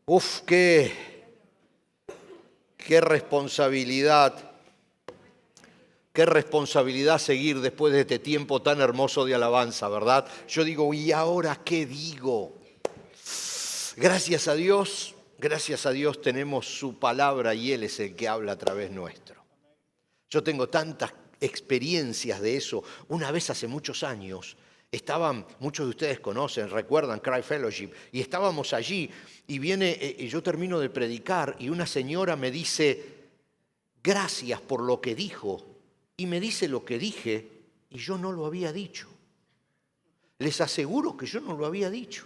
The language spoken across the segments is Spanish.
Uf, qué responsabilidad. Qué responsabilidad seguir después de este tiempo tan hermoso de alabanza, ¿verdad? Yo digo, ¿y ahora qué digo? Gracias a Dios tenemos su palabra y Él es el que habla a través nuestro. Yo tengo tantas experiencias de eso. Una vez hace muchos años, muchos de ustedes conocen, recuerdan Cry Fellowship, y estábamos allí y yo termino de predicar y una señora me dice, gracias por lo que dijo. Y me dice lo que dije y yo no lo había dicho. Les aseguro que yo no lo había dicho.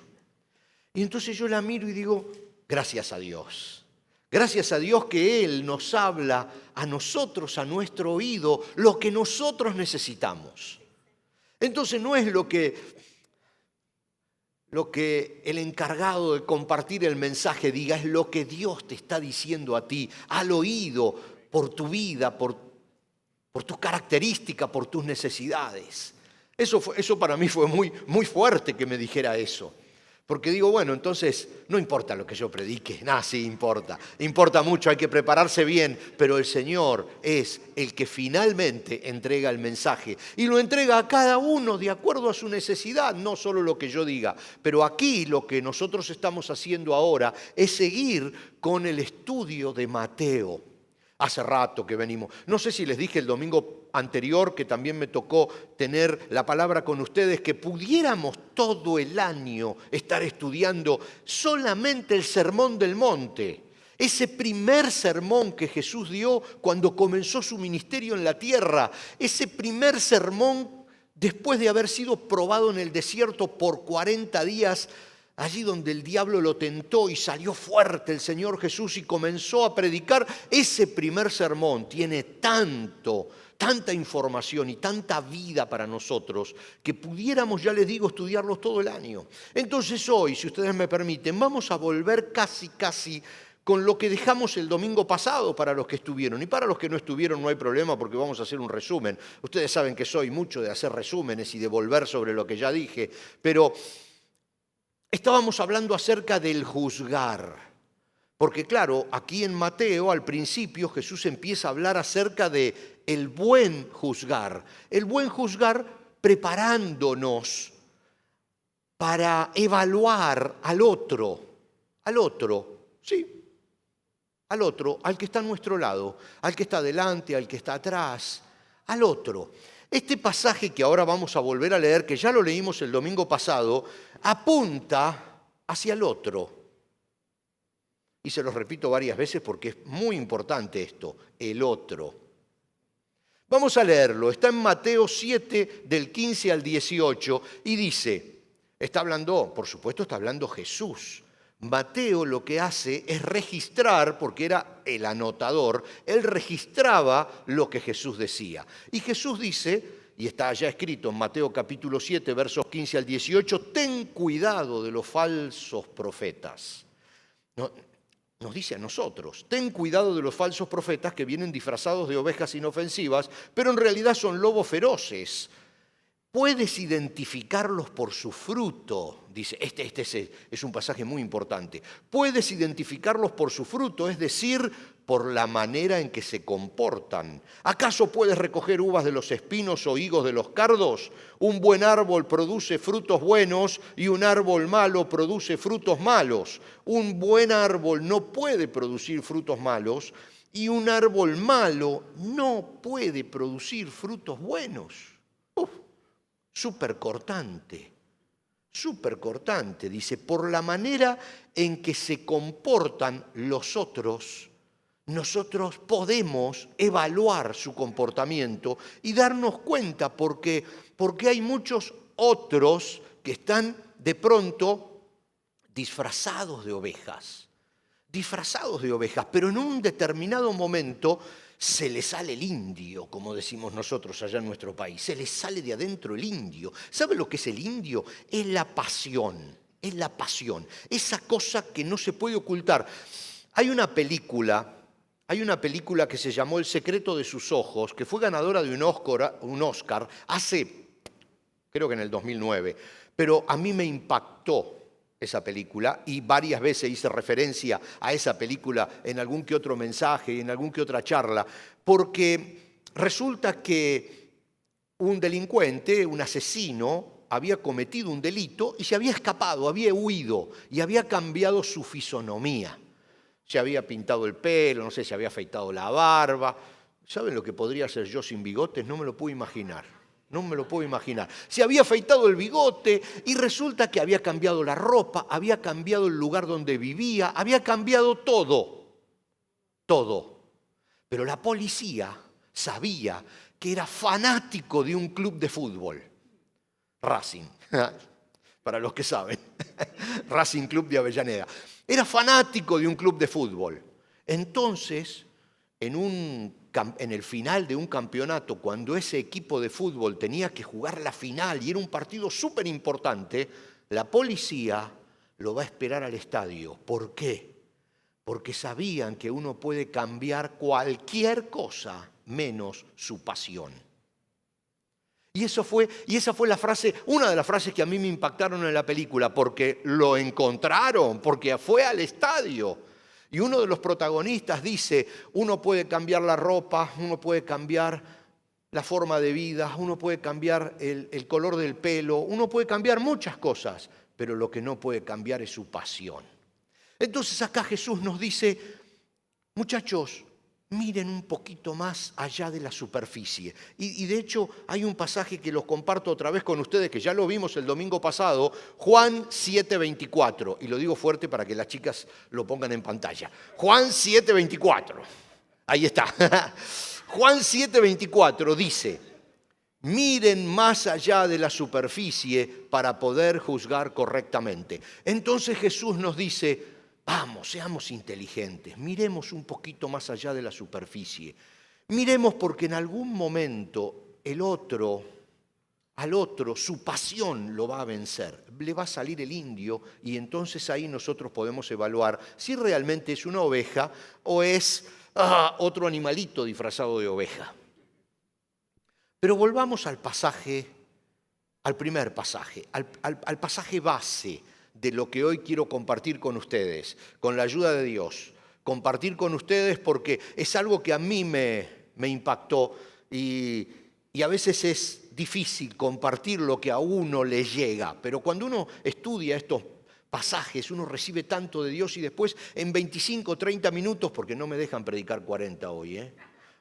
Y entonces yo la miro y digo, gracias a Dios. Gracias a Dios que Él nos habla a nosotros, a nuestro oído, lo que nosotros necesitamos. Entonces no es lo que el encargado de compartir el mensaje diga, es lo que Dios te está diciendo a ti, al oído, por tu vida, por tus características, por tus necesidades. Eso para mí fue muy, muy fuerte que me dijera eso. Porque digo, bueno, entonces no importa lo que yo predique. Sí importa. Importa mucho, hay que prepararse bien. Pero el Señor es el que finalmente entrega el mensaje. Y lo entrega a cada uno de acuerdo a su necesidad, no solo lo que yo diga. Pero aquí lo que nosotros estamos haciendo ahora es seguir con el estudio de Mateo. Hace rato que venimos. No sé si les dije el domingo anterior que también me tocó tener la palabra con ustedes, que pudiéramos todo el año estar estudiando solamente el Sermón del Monte. Ese primer sermón que Jesús dio cuando comenzó su ministerio en la tierra. Ese primer sermón después de haber sido probado en el desierto por 40 días. Allí donde el diablo lo tentó y salió fuerte el Señor Jesús y comenzó a predicar, ese primer sermón tiene tanta información y tanta vida para nosotros que pudiéramos, ya les digo, estudiarlos todo el año. Entonces hoy, si ustedes me permiten, vamos a volver casi con lo que dejamos el domingo pasado para los que estuvieron. Y para los que no estuvieron no hay problema porque vamos a hacer un resumen. Ustedes saben que soy mucho de hacer resúmenes y de volver sobre lo que ya dije, pero estábamos hablando acerca del juzgar, porque claro, aquí en Mateo al principio Jesús empieza a hablar acerca de el buen juzgar preparándonos para evaluar al otro, al que está a nuestro lado, al que está adelante, al que está atrás, al otro. Este pasaje que ahora vamos a volver a leer, que ya lo leímos el domingo pasado, apunta hacia el otro. Y se los repito varias veces porque es muy importante esto, el otro. Vamos a leerlo, está en Mateo 7, del 15 al 18, y dice, por supuesto está hablando Jesús. Mateo lo que hace es registrar, porque era el anotador, él registraba lo que Jesús decía. Y Jesús dice, y está allá escrito en Mateo capítulo 7, versos 15 al 18, ten cuidado de los falsos profetas. Nos dice a nosotros, ten cuidado de los falsos profetas que vienen disfrazados de ovejas inofensivas, pero en realidad son lobos feroces. Puedes identificarlos por su fruto, dice, este es un pasaje muy importante. Puedes identificarlos por su fruto, es decir, por la manera en que se comportan. ¿Acaso puedes recoger uvas de los espinos o higos de los cardos? Un buen árbol produce frutos buenos y un árbol malo produce frutos malos. Un buen árbol no puede producir frutos malos y un árbol malo no puede producir frutos buenos. Súper cortante, dice, por la manera en que se comportan los otros, nosotros podemos evaluar su comportamiento y darnos cuenta porque hay muchos otros que están de pronto disfrazados de ovejas, pero en un determinado momento se le sale el indio, como decimos nosotros allá en nuestro país. Se le sale de adentro el indio. ¿Sabe lo que es el indio? Es la pasión. Esa cosa que no se puede ocultar. Hay una película que se llamó El secreto de sus ojos, que fue ganadora de un Oscar hace, creo que en el 2009. Pero a mí me impactó esa película, y varias veces hice referencia a esa película en algún que otro mensaje y en algún que otra charla, porque resulta que un delincuente, un asesino, había cometido un delito y se había escapado, había huido y había cambiado su fisonomía. Se había pintado el pelo, no sé, se había afeitado la barba. ¿Saben lo que podría hacer yo sin bigotes? No me lo puedo imaginar. No me lo puedo imaginar. Se había afeitado el bigote y resulta que había cambiado la ropa, había cambiado el lugar donde vivía, había cambiado todo. Todo. Pero la policía sabía que era fanático de un club de fútbol. Racing, para los que saben. Racing Club de Avellaneda. Era fanático de un club de fútbol. Entonces, en el final de un campeonato, cuando ese equipo de fútbol tenía que jugar la final y era un partido súper importante, la policía lo va a esperar al estadio. ¿Por qué? Porque sabían que uno puede cambiar cualquier cosa menos su pasión. Y esa fue la frase, una de las frases que a mí me impactaron en la película, porque lo encontraron, porque fue al estadio. Y uno de los protagonistas dice, uno puede cambiar la ropa, uno puede cambiar la forma de vida, uno puede cambiar el color del pelo, uno puede cambiar muchas cosas, pero lo que no puede cambiar es su pasión. Entonces acá Jesús nos dice, muchachos, miren un poquito más allá de la superficie. Y de hecho hay un pasaje que los comparto otra vez con ustedes, que ya lo vimos el domingo pasado, Juan 7:24. Y lo digo fuerte para que las chicas lo pongan en pantalla. Juan 7:24. Ahí está. Juan 7:24 dice, miren más allá de la superficie para poder juzgar correctamente. Entonces Jesús nos dice, vamos, seamos inteligentes, miremos un poquito más allá de la superficie. Miremos porque en algún momento al otro, su pasión lo va a vencer. Le va a salir el indio y entonces ahí nosotros podemos evaluar si realmente es una oveja o es otro animalito disfrazado de oveja. Pero volvamos al pasaje, al primer pasaje, al pasaje base de lo que hoy quiero compartir con ustedes, con la ayuda de Dios. Compartir con ustedes porque es algo que a mí me impactó y a veces es difícil compartir lo que a uno le llega. Pero cuando uno estudia estos pasajes, uno recibe tanto de Dios y después en 25 o 30 minutos, porque no me dejan predicar 40 hoy,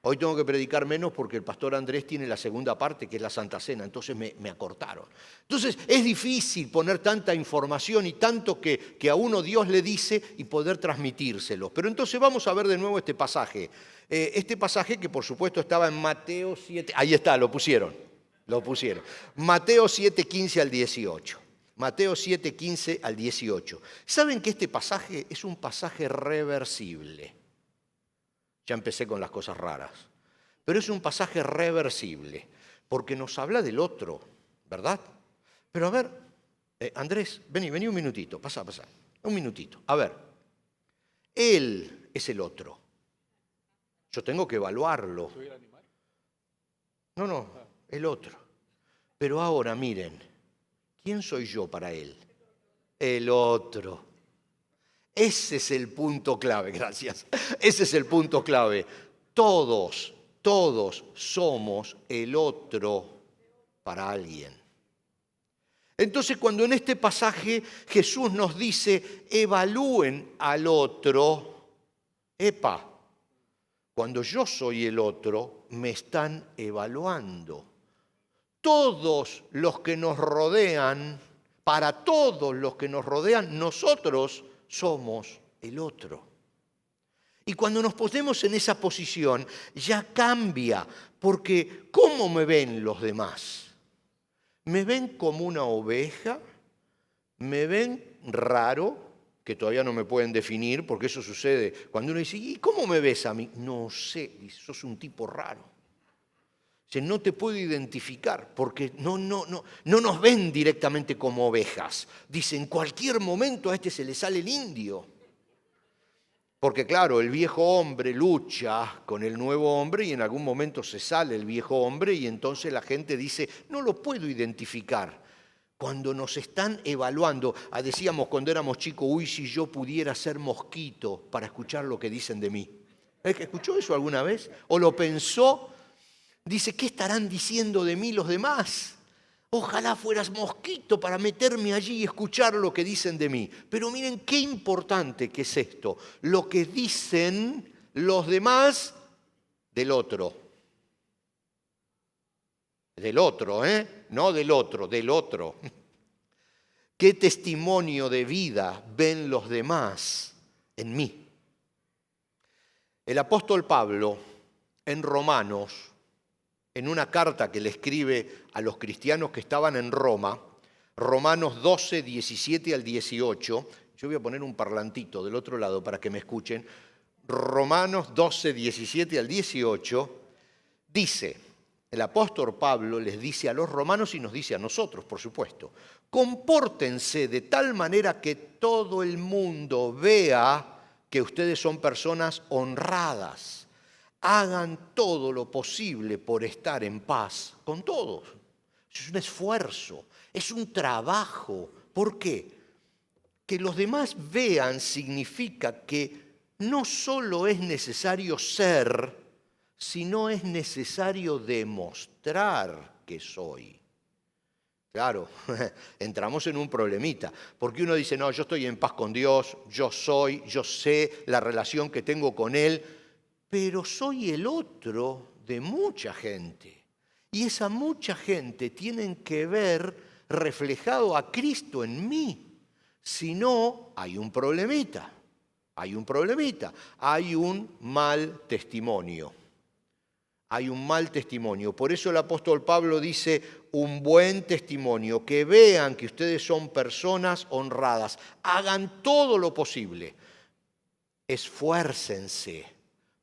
Hoy tengo que predicar menos porque el pastor Andrés tiene la segunda parte, que es la Santa Cena, entonces me acortaron. Entonces es difícil poner tanta información y tanto que a uno Dios le dice y poder transmitírselo. Pero entonces vamos a ver de nuevo este pasaje. Este pasaje que por supuesto estaba en Mateo 7, ahí está, lo pusieron. Mateo 7, 15 al 18. Mateo 7, 15 al 18. ¿Saben que este pasaje es un pasaje reversible? Ya empecé con las cosas raras. Pero es un pasaje reversible, porque nos habla del otro, ¿verdad? Pero a ver, Andrés, vení un minutito, pasa, un minutito. A ver, él es el otro. Yo tengo que evaluarlo. ¿Soy el animal? No, el otro. Pero ahora miren, ¿quién soy yo para él? El otro. Ese es el punto clave, gracias. Ese es el punto clave. Todos somos el otro para alguien. Entonces, cuando en este pasaje Jesús nos dice, evalúen al otro, cuando yo soy el otro, me están evaluando. Todos los que nos rodean, para todos los que nos rodean, nosotros somos el otro. Y cuando nos ponemos en esa posición, ya cambia, porque ¿cómo me ven los demás? ¿Me ven como una oveja? ¿Me ven raro? Que todavía no me pueden definir, porque eso sucede cuando uno dice, ¿y cómo me ves a mí? No sé, sos un tipo raro. No te puedo identificar porque no nos ven directamente como ovejas. Dicen, en cualquier momento a este se le sale el indio. Porque claro, el viejo hombre lucha con el nuevo hombre y en algún momento se sale el viejo hombre y entonces la gente dice, no lo puedo identificar. Cuando nos están evaluando, decíamos cuando éramos chicos, uy, si yo pudiera ser mosquito para escuchar lo que dicen de mí. ¿Escuchó eso alguna vez? ¿O lo pensó? Dice, ¿qué estarán diciendo de mí los demás? Ojalá fueras mosquito para meterme allí y escuchar lo que dicen de mí. Pero miren qué importante que es esto. Lo que dicen los demás del otro. Del otro, no del otro, del otro. ¿Qué testimonio de vida ven los demás en mí? El apóstol Pablo, en Romanos, en una carta que le escribe a los cristianos que estaban en Roma, Romanos 12, 17 al 18, yo voy a poner un parlantito del otro lado para que me escuchen, Romanos 12, 17 al 18, dice, el apóstol Pablo les dice a los romanos y nos dice a nosotros, por supuesto, compórtense de tal manera que todo el mundo vea que ustedes son personas honradas. Hagan todo lo posible por estar en paz con todos. Es un esfuerzo, es un trabajo. ¿Por qué? Que los demás vean significa que no solo es necesario ser, sino es necesario demostrar que soy. Claro, entramos en un problemita, porque uno dice, no, yo estoy en paz con Dios, yo soy, yo sé la relación que tengo con Él, pero soy el otro de mucha gente. Y esa mucha gente tienen que ver reflejado a Cristo en mí. Si no, hay un problemita, hay un mal testimonio. Hay un mal testimonio. Por eso el apóstol Pablo dice, un buen testimonio, que vean que ustedes son personas honradas. Hagan todo lo posible. Esfuércense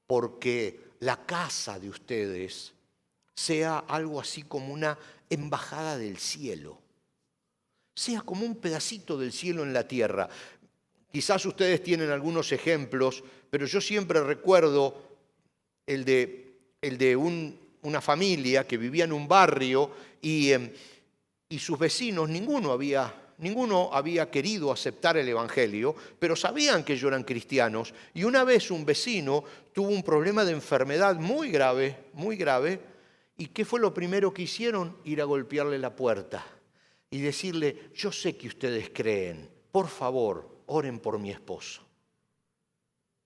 porque la casa de ustedes sea algo así como una embajada del cielo. Sea como un pedacito del cielo en la tierra. Quizás ustedes tienen algunos ejemplos, pero yo siempre recuerdo el de una familia que vivía en un barrio y sus vecinos, ninguno había querido aceptar el evangelio, pero sabían que ellos eran cristianos. Y una vez un vecino tuvo un problema de enfermedad muy grave, ¿y qué fue lo primero que hicieron? Ir a golpearle la puerta y decirle, yo sé que ustedes creen, por favor, oren por mi esposo.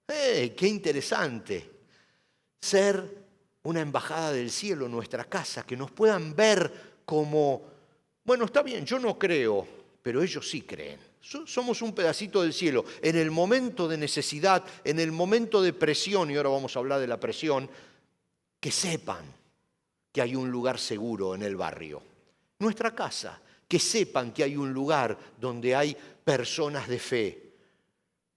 ¡Qué interesante! Ser una embajada del cielo en nuestra casa, que nos puedan ver como, bueno, está bien, yo no creo, pero ellos sí creen. Somos un pedacito del cielo. En el momento de necesidad, en el momento de presión, y ahora vamos a hablar de la presión, que sepan que hay un lugar seguro en el barrio. Nuestra casa, que sepan que hay un lugar donde hay personas de fe.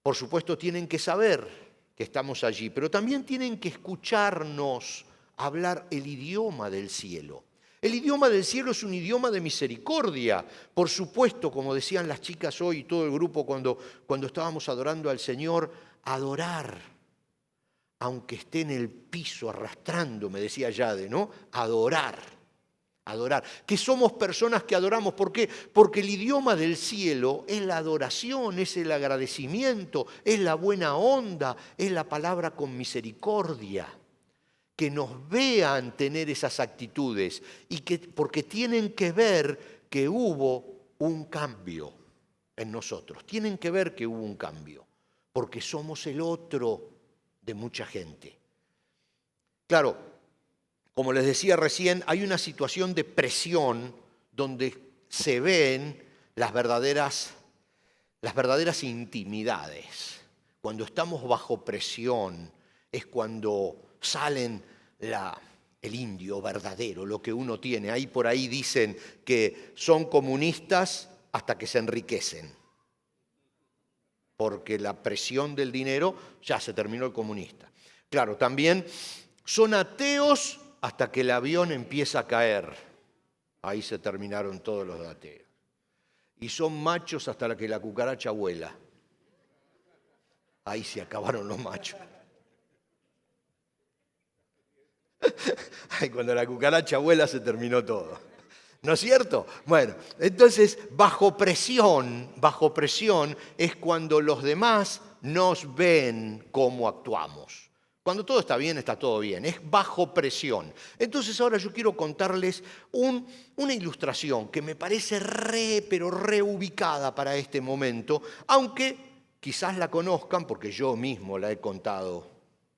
Por supuesto, tienen que saber que estamos allí, pero también tienen que escucharnos hablar el idioma del cielo. El idioma del cielo es un idioma de misericordia. Por supuesto, como decían las chicas hoy y todo el grupo cuando estábamos adorando al Señor, adorar, aunque esté en el piso arrastrando, me decía Yade, ¿no? Adorar. Que somos personas que adoramos. ¿Por qué? Porque el idioma del cielo es la adoración, es el agradecimiento, es la buena onda, es la palabra con misericordia. Que nos vean tener esas actitudes y porque tienen que ver que hubo un cambio en nosotros. Tienen que ver que hubo un cambio, porque somos el otro de mucha gente. Claro, como les decía recién, hay una situación de presión donde se ven las verdaderas intimidades. Cuando estamos bajo presión es cuando salen el indio verdadero, lo que uno tiene. Ahí por ahí dicen que son comunistas hasta que se enriquecen. Porque la presión del dinero, ya se terminó el comunista. Claro, también son ateos hasta que el avión empieza a caer. Ahí se terminaron todos los ateos. Y son machos hasta que la cucaracha vuela. Ahí se acabaron los machos. Cuando la cucaracha vuela se terminó todo. ¿No es cierto? Bueno, entonces bajo presión es cuando los demás nos ven cómo actuamos. Cuando todo está bien, está todo bien. Es bajo presión. Entonces ahora yo quiero contarles una ilustración que me parece pero reubicada para este momento, aunque quizás la conozcan porque yo mismo la he contado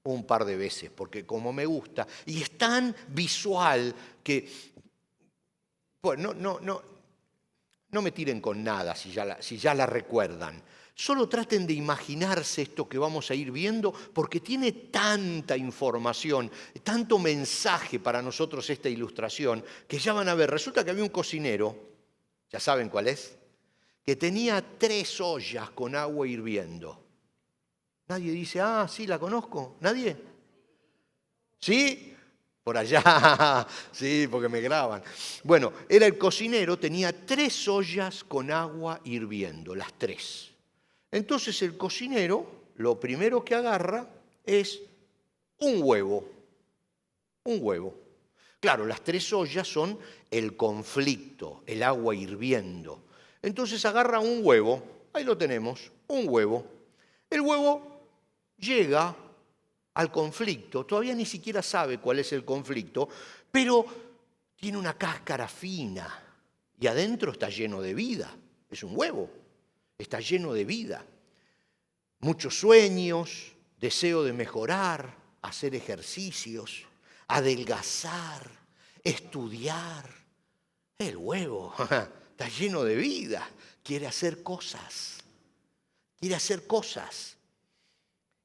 un par de veces, porque como me gusta, y es tan visual que, bueno, no me tiren con nada si ya la recuerdan. Solo traten de imaginarse esto que vamos a ir viendo, porque tiene tanta información, tanto mensaje para nosotros esta ilustración, que ya van a ver. Resulta que había un cocinero, ya saben cuál es, que tenía 3 ollas con agua hirviendo. Nadie dice, ah, sí, la conozco. ¿Nadie? ¿Sí? Por allá, sí, porque me graban. Bueno, era el cocinero, tenía 3 ollas con agua hirviendo, las 3. Entonces el cocinero lo primero que agarra es un huevo. Un huevo. Claro, las 3 ollas son el conflicto, el agua hirviendo. Entonces agarra un huevo, ahí lo tenemos, un huevo. El huevo llega al conflicto, todavía ni siquiera sabe cuál es el conflicto, pero tiene una cáscara fina y adentro está lleno de vida. Es un huevo, está lleno de vida. Muchos sueños, deseo de mejorar, hacer ejercicios, adelgazar, estudiar. El huevo está lleno de vida, quiere hacer cosas, quiere hacer cosas.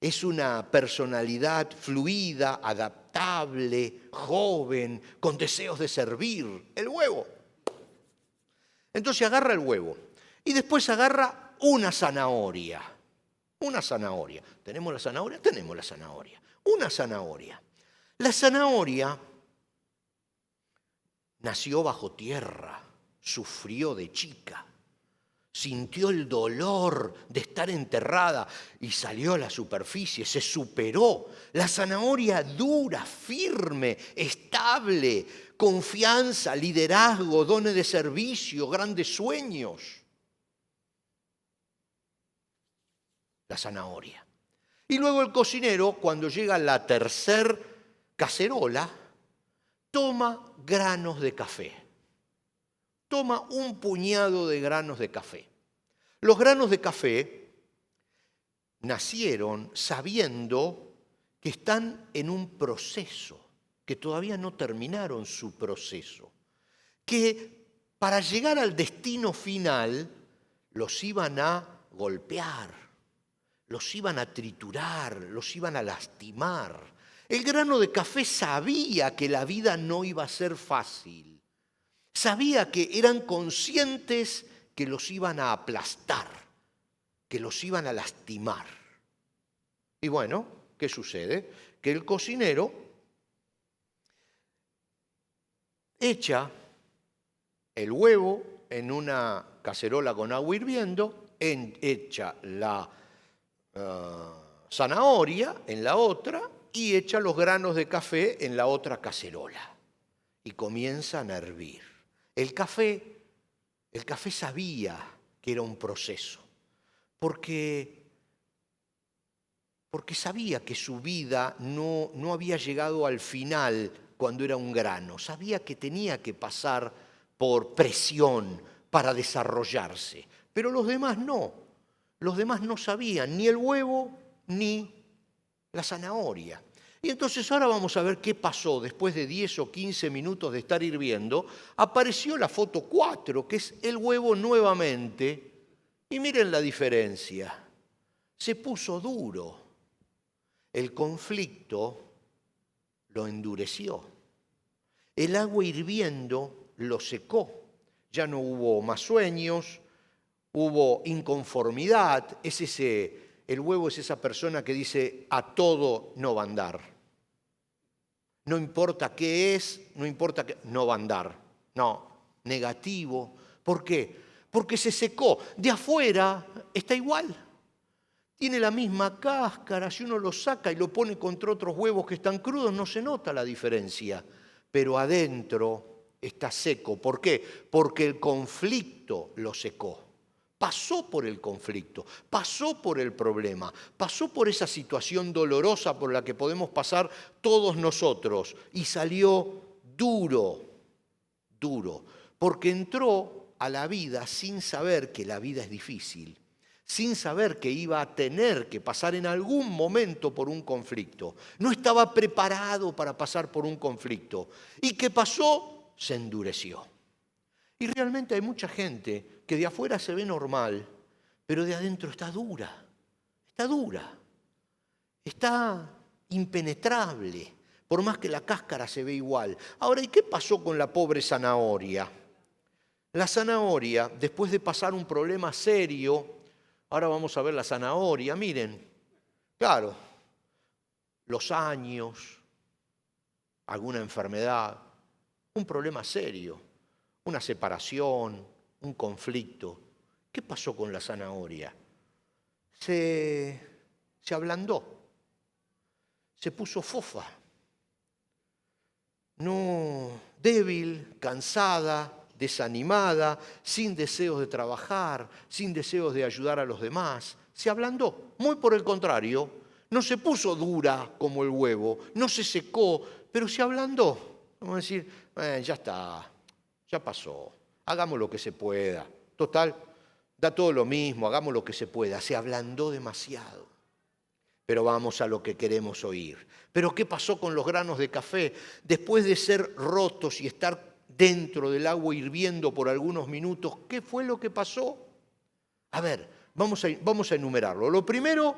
Es una personalidad fluida, adaptable, joven, con deseos de servir. El huevo. Entonces agarra el huevo y después agarra una zanahoria. Una zanahoria. ¿Tenemos la zanahoria? Tenemos la zanahoria. Una zanahoria. La zanahoria nació bajo tierra, sufrió de chica. Sintió el dolor de estar enterrada y salió a la superficie, se superó. La zanahoria dura, firme, estable, confianza, liderazgo, dones de servicio, grandes sueños. La zanahoria. Y luego el cocinero, cuando llega a la tercera cacerola, toma granos de café. Toma un puñado de granos de café. Los granos de café nacieron sabiendo que están en un proceso, que todavía no terminaron su proceso, que para llegar al destino final los iban a golpear, los iban a triturar, los iban a lastimar. El grano de café sabía que la vida no iba a ser fácil. Sabía que eran conscientes que los iban a aplastar, que los iban a lastimar. Y bueno, ¿qué sucede? Que el cocinero echa el huevo en una cacerola con agua hirviendo, echa la zanahoria en la otra y echa los granos de café en la otra cacerola. Y comienzan a hervir. El café sabía que era un proceso, porque sabía que su vida no había llegado al final cuando era un grano. Sabía que tenía que pasar por presión para desarrollarse. Pero los demás no. Los demás no sabían ni el huevo ni la zanahoria. Y entonces ahora vamos a ver qué pasó. Después de 10 o 15 minutos de estar hirviendo, apareció la foto 4, que es el huevo nuevamente. Y miren la diferencia. Se puso duro. El conflicto lo endureció. El agua hirviendo lo secó. Ya no hubo más sueños, hubo inconformidad. El huevo es esa persona que dice, a todo no va a andar. No importa qué es, no importa qué, no va a andar. No, negativo. ¿Por qué? Porque se secó. De afuera está igual. Tiene la misma cáscara. Si uno lo saca y lo pone contra otros huevos que están crudos, no se nota la diferencia. Pero adentro está seco. ¿Por qué? Porque el conflicto lo secó. Pasó por el conflicto, pasó por el problema, pasó por esa situación dolorosa por la que podemos pasar todos nosotros y salió duro, porque entró a la vida sin saber que la vida es difícil, sin saber que iba a tener que pasar en algún momento por un conflicto. No estaba preparado para pasar por un conflicto. ¿Y qué pasó? Se endureció. Y realmente hay mucha gente que de afuera se ve normal, pero de adentro está dura, está impenetrable, por más que la cáscara se ve igual. Ahora, ¿y qué pasó con la pobre zanahoria? La zanahoria, después de pasar un problema serio, ahora vamos a ver la zanahoria, miren, claro, los años, alguna enfermedad, un problema serio, una separación, un conflicto. ¿Qué pasó con la zanahoria? Se ablandó, se puso fofa, no, débil, cansada, desanimada, sin deseos de trabajar, sin deseos de ayudar a los demás. Se ablandó, muy por el contrario, no se puso dura como el huevo, no se secó, pero se ablandó. Vamos a decir, ya está, ya pasó, hagamos lo que se pueda. Total, da todo lo mismo, hagamos lo que se pueda. Se ablandó demasiado. Pero vamos a lo que queremos oír. ¿Pero qué pasó con los granos de café? Después de ser rotos y estar dentro del agua hirviendo por algunos minutos, ¿qué fue lo que pasó? A ver, vamos a enumerarlo. Lo primero,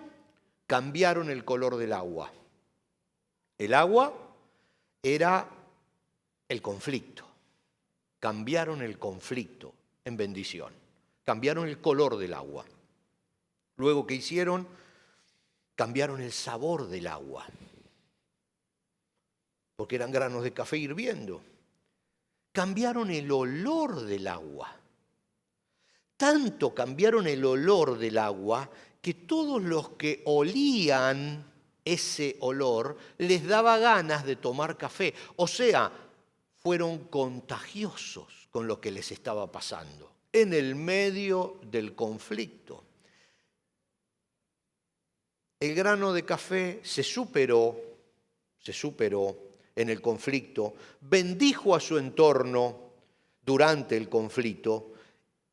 cambiaron el color del agua. El agua era el conflicto. Cambiaron el conflicto en bendición. Cambiaron el color del agua. Luego, ¿qué hicieron? Cambiaron el sabor del agua. Porque eran granos de café hirviendo. Cambiaron el olor del agua. Tanto cambiaron el olor del agua que todos los que olían ese olor les daba ganas de tomar café. O sea, fueron contagiosos con lo que les estaba pasando en el medio del conflicto. El grano de café se superó en el conflicto, bendijo a su entorno durante el conflicto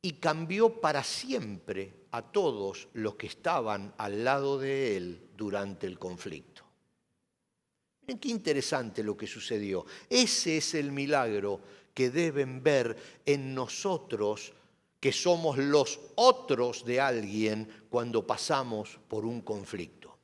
y cambió para siempre a todos los que estaban al lado de él durante el conflicto. Miren qué interesante lo que sucedió. Ese es el milagro que deben ver en nosotros, que somos los otros de alguien cuando pasamos por un conflicto.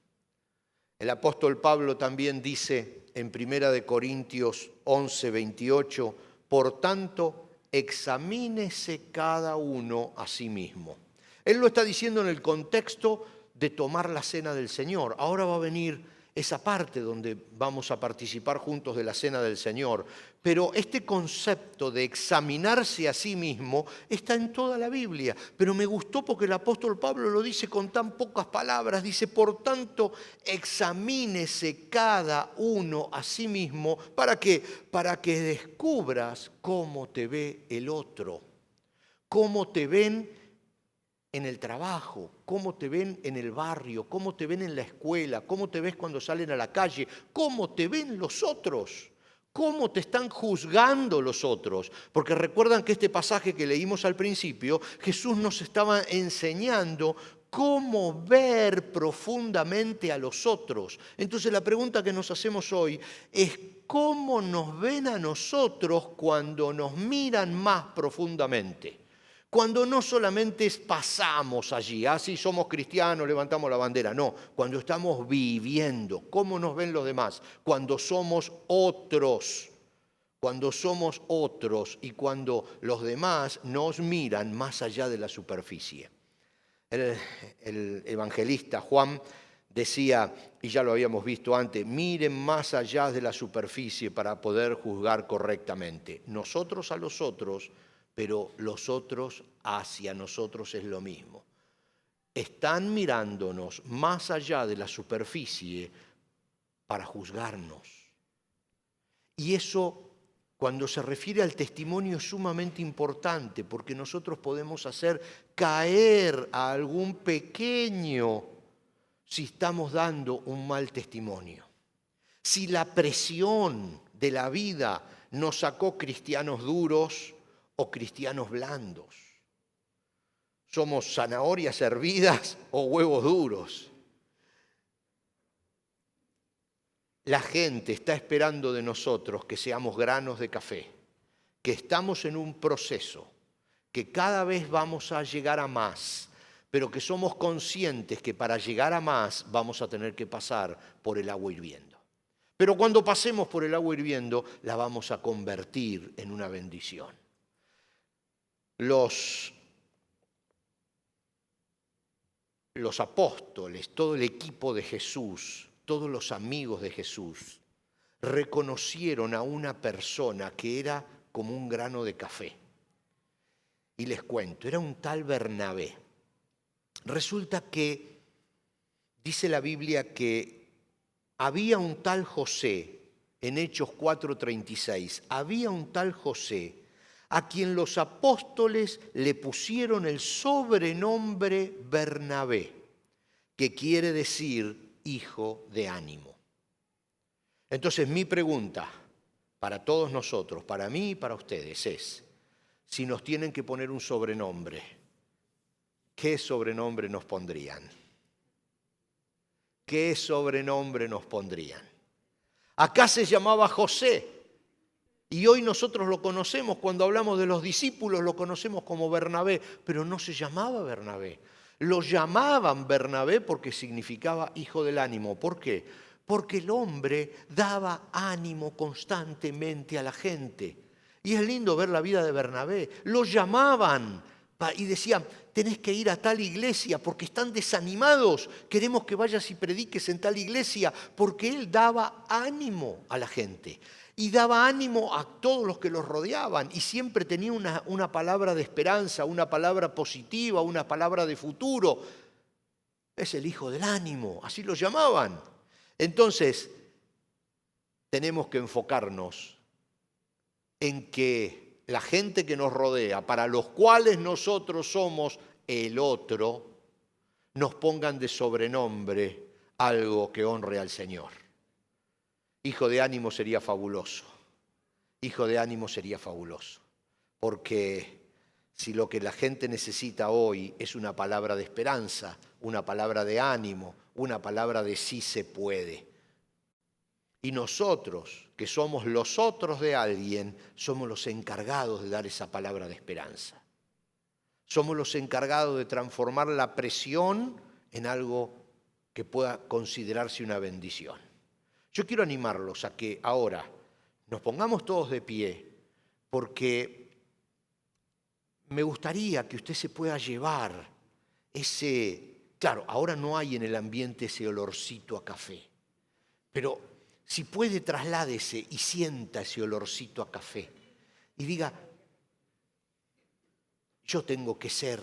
El apóstol Pablo también dice en 1 Corintios 11, 28, por tanto, examínese cada uno a sí mismo. Él lo está diciendo en el contexto de tomar la cena del Señor. Ahora va a venir esa parte donde vamos a participar juntos de la cena del Señor. Pero este concepto de examinarse a sí mismo está en toda la Biblia. Pero me gustó porque el apóstol Pablo lo dice con tan pocas palabras. Dice, por tanto, examínese cada uno a sí mismo. ¿Para qué? Para que descubras cómo te ve el otro, cómo te ven en el trabajo, cómo te ven en el barrio, cómo te ven en la escuela, cómo te ves cuando salen a la calle, cómo te ven los otros, cómo te están juzgando los otros. Porque recuerdan que este pasaje que leímos al principio, Jesús nos estaba enseñando cómo ver profundamente a los otros. Entonces la pregunta que nos hacemos hoy es cómo nos ven a nosotros cuando nos miran más profundamente. Cuando no solamente pasamos allí, así somos cristianos, levantamos la bandera, no, cuando estamos viviendo, ¿cómo nos ven los demás? Cuando somos otros y cuando los demás nos miran más allá de la superficie. El evangelista Juan decía, y ya lo habíamos visto antes, miren más allá de la superficie para poder juzgar correctamente. Nosotros a los otros, pero los otros hacia nosotros es lo mismo. Están mirándonos más allá de la superficie para juzgarnos. Y eso, cuando se refiere al testimonio es sumamente importante porque nosotros podemos hacer caer a algún pequeño si estamos dando un mal testimonio. Si la presión de la vida nos sacó cristianos duros o cristianos blandos. Somos zanahorias hervidas o huevos duros. La gente está esperando de nosotros que seamos granos de café, que estamos en un proceso, que cada vez vamos a llegar a más, pero que somos conscientes que para llegar a más vamos a tener que pasar por el agua hirviendo. Pero cuando pasemos por el agua hirviendo, la vamos a convertir en una bendición. Los apóstoles, todo el equipo de Jesús, todos los amigos de Jesús, reconocieron a una persona que era como un grano de café. Y les cuento, era un tal Bernabé. Resulta que, dice la Biblia que había un tal José, en Hechos 4:36, había un tal José a quien los apóstoles le pusieron el sobrenombre Bernabé, que quiere decir hijo de ánimo. Entonces mi pregunta para todos nosotros, para mí y para ustedes es, si nos tienen que poner un sobrenombre, ¿qué sobrenombre nos pondrían? ¿Qué sobrenombre nos pondrían? Acá se llamaba José y hoy nosotros lo conocemos, cuando hablamos de los discípulos lo conocemos como Bernabé, pero no se llamaba Bernabé. Lo llamaban Bernabé porque significaba hijo del ánimo. ¿Por qué? Porque el hombre daba ánimo constantemente a la gente. Y es lindo ver la vida de Bernabé. Lo llamaban y decían, tenés que ir a tal iglesia porque están desanimados. Queremos que vayas y prediques en tal iglesia, porque él daba ánimo a la gente. Y daba ánimo a todos los que los rodeaban y siempre tenía una palabra de esperanza, una palabra positiva, una palabra de futuro. Es el hijo del ánimo, así lo llamaban. Entonces, tenemos que enfocarnos en que la gente que nos rodea, para los cuales nosotros somos el otro, nos pongan de sobrenombre algo que honre al Señor. Hijo de ánimo sería fabuloso. Hijo de ánimo sería fabuloso. Porque si lo que la gente necesita hoy es una palabra de esperanza, una palabra de ánimo, una palabra de sí se puede. Y nosotros, que somos los otros de alguien, somos los encargados de dar esa palabra de esperanza. Somos los encargados de transformar la presión en algo que pueda considerarse una bendición. Yo quiero animarlos a que ahora nos pongamos todos de pie, porque me gustaría que usted se pueda llevar claro, ahora no hay en el ambiente ese olorcito a café, pero si puede trasládese y sienta ese olorcito a café y diga, yo tengo que ser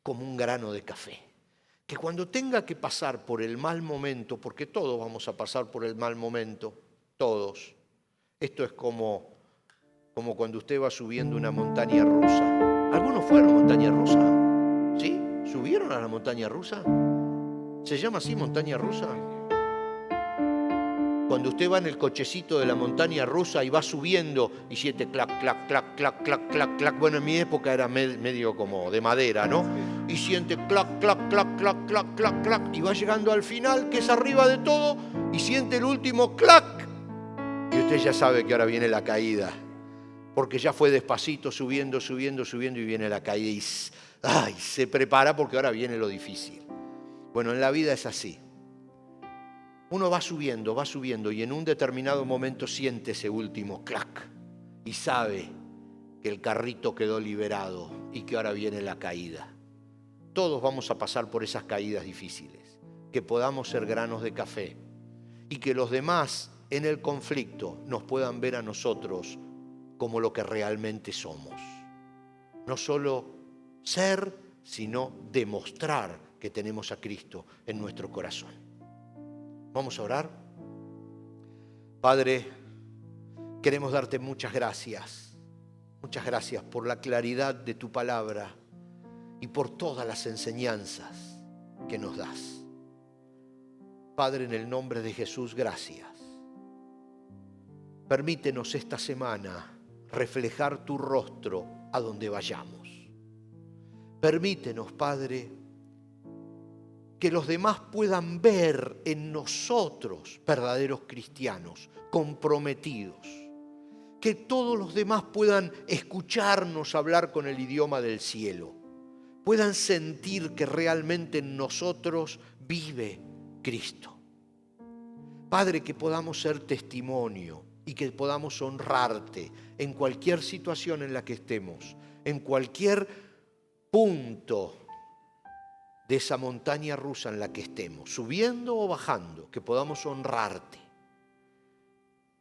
como un grano de café. Que cuando tenga que pasar por el mal momento, porque todos vamos a pasar por el mal momento, todos. Esto es como cuando usted va subiendo una montaña rusa. ¿Algunos fueron a montaña rusa? ¿Sí? ¿Subieron a la montaña rusa? ¿Se llama así montaña rusa? Cuando usted va en el cochecito de la montaña rusa y va subiendo y siente clac, clac, clac, clac, clac, clac, clac. Bueno, en mi época era medio como de madera, ¿no? Y siente clac, clac, clac, clac, clac, clac, clac. Y va llegando al final, que es arriba de todo, y siente el último clac. Y usted ya sabe que ahora viene la caída. Porque ya fue despacito, subiendo, subiendo, subiendo, y viene la caída. Y se prepara porque ahora viene lo difícil. Bueno, en la vida es así. Uno va subiendo y en un determinado momento siente ese último clac y sabe que el carrito quedó liberado y que ahora viene la caída. Todos vamos a pasar por esas caídas difíciles, que podamos ser granos de café y que los demás en el conflicto nos puedan ver a nosotros como lo que realmente somos. No solo ser, sino demostrar que tenemos a Cristo en nuestro corazón. Vamos a orar. Padre, Queremos darte muchas gracias. Muchas gracias por la claridad de tu palabra y por todas las enseñanzas que nos das. Padre, en el nombre de Jesús, gracias. Permítenos esta semana reflejar tu rostro a donde vayamos. Permítenos, Padre, que los demás puedan ver en nosotros verdaderos cristianos, comprometidos. Que todos los demás puedan escucharnos hablar con el idioma del cielo. Puedan sentir que realmente en nosotros vive Cristo. Padre, que podamos ser testimonio y que podamos honrarte en cualquier situación en la que estemos, en cualquier punto de esa montaña rusa en la que estemos, subiendo o bajando, que podamos honrarte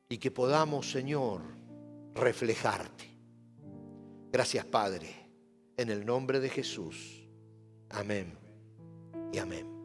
y que podamos, Señor, reflejarte. Gracias, Padre, en el nombre de Jesús. Amén y amén.